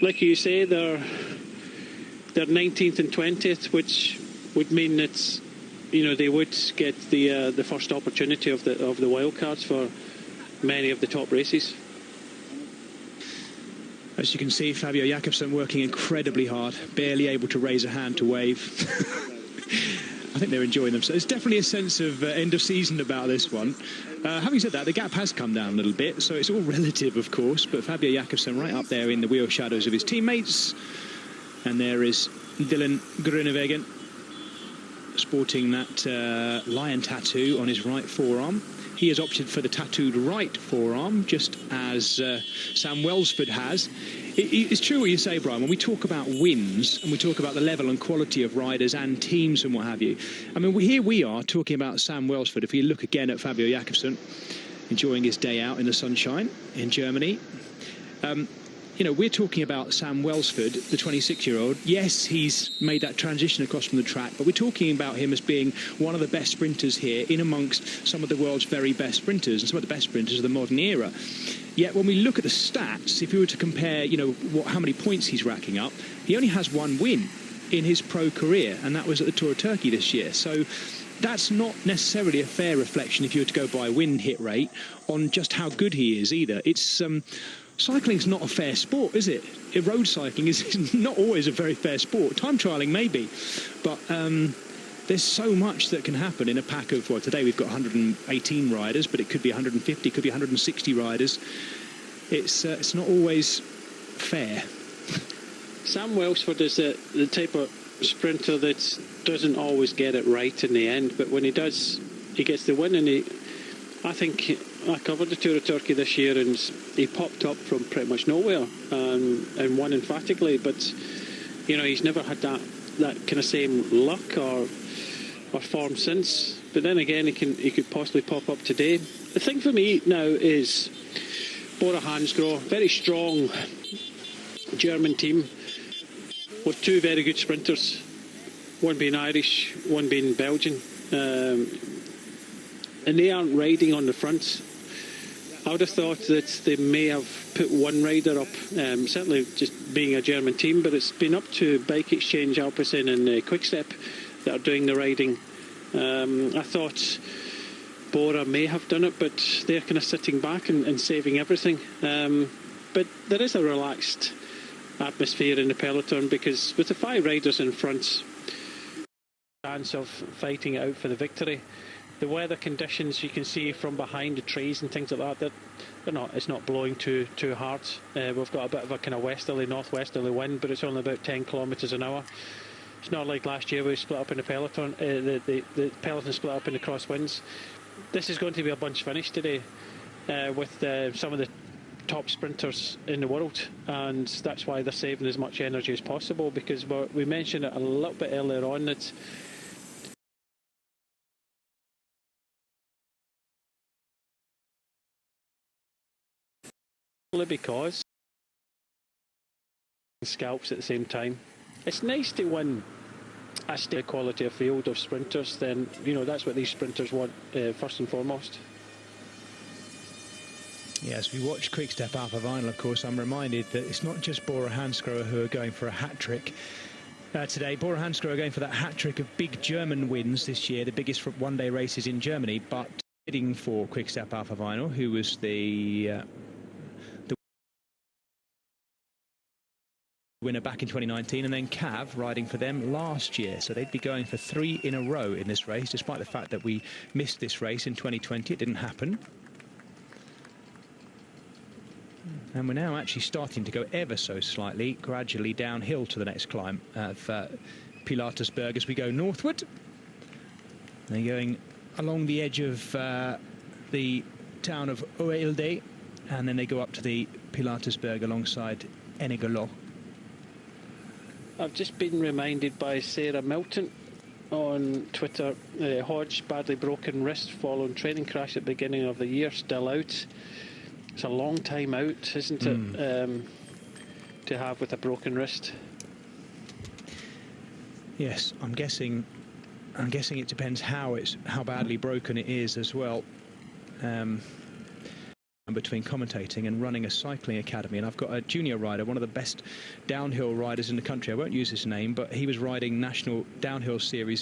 like you say, they're 19th and 20th, which would mean that, you know, they would get the first opportunity of the wild cards for many of the top races. As you can see, Fabio Jakobsen working incredibly hard, barely able to raise a hand to wave. I think they're enjoying themselves. There's definitely a sense of end of season about this one. Having said that, the gap has come down a little bit, so it's all relative, of course, but Fabio Jakobsen right up there in the wheel shadows of his teammates. And there is Philipsen Groenewegen sporting that lion tattoo on his right forearm. He has opted for the tattooed right forearm, just as Sam Welsford has. It's true what you say, Brian, when we talk about wins and we talk about the level and quality of riders and teams and what have you. I mean, here we are talking about Sam Welsford. If you look again at Fabio Jakobsen, enjoying his day out in the sunshine in Germany. You know, we're talking about Sam Welsford, the 26-year-old. Yes, he's made that transition across from the track, but we're talking about him as being one of the best sprinters here, in amongst some of the world's very best sprinters and some of the best sprinters of the modern era. Yet when we look at the stats, if we were to compare, you know, how many points he's racking up, he only has one win in his pro career, and that was at the Tour of Turkey this year. So that's not necessarily a fair reflection, if you were to go by win hit rate, on just how good he is either. It's cycling's not a fair sport, is it? Road cycling is not always a very fair sport. Time trialling maybe, but there's so much that can happen in a pack of, well, today we've got 118 riders, but it could be 150, it could be 160 riders. It's not always fair. Sam Welsford is the type of sprinter that doesn't always get it right in the end, but when he does, he gets the win. And I think I covered the Tour of Turkey this year, and he popped up from pretty much nowhere and won emphatically. But you know, he's never had that kind of same luck or form since. But then again, he could possibly pop up today. The thing for me now is Bora Hansgrohe, very strong German team with two very good sprinters, one being Irish, one being Belgian, and they aren't riding on the front. I would have thought that they may have put one rider up, certainly just being a German team, but it's been up to Bike Exchange, Alpecin and Quickstep that are doing the riding. I thought Bora may have done it, but they're kind of sitting back and saving everything. But there is a relaxed atmosphere in the peloton, because with the 5 riders in front, chance of fighting it out for the victory. The weather conditions you can see from behind the trees and things like that, it's not blowing too hard. We've got a bit of a kind of northwesterly wind, but it's only about 10 kilometres an hour. It's not like last year we split up in the peloton. The peloton split up in the crosswinds. This is going to be a bunch finish today with some of the top sprinters in the world, and that's why they're saving as much energy as possible, because we mentioned it a little bit earlier on that because scalps at the same time. It's nice to win a steady quality of field of sprinters. Then, you know, that's what these sprinters want first and foremost. Yes, we watch Quickstep Alpha Vinyl, of course. I'm reminded that it's not just Bora Hansgrohe who are going for a hat-trick today. Bora Hansgrohe are going for that hat-trick of big German wins this year, the biggest one-day races in Germany, but bidding for Quickstep Alpha Vinyl, who was the winner back in 2019, and then Cav riding for them last year. So they'd be going for 3 in a row in this race, despite the fact that we missed this race in 2020. It didn't happen. And we're now actually starting to go ever so slightly, gradually downhill to the next climb of Pilatusberg as we go northward. They're going along the edge of the town of Oelde, and then they go up to the Pilatusberg alongside Ennigerloh. I've just been reminded by Sarah Milton on Twitter, Hodge badly broken wrist following training crash at the beginning of the year, still out. It's a long time out, isn't it, to have with a broken wrist? Yes, I'm guessing it depends how badly broken it is as well. But between commentating and running a cycling academy, and I've got a junior rider, one of the best downhill riders in the country. I won't use his name, but he was riding National Downhill Series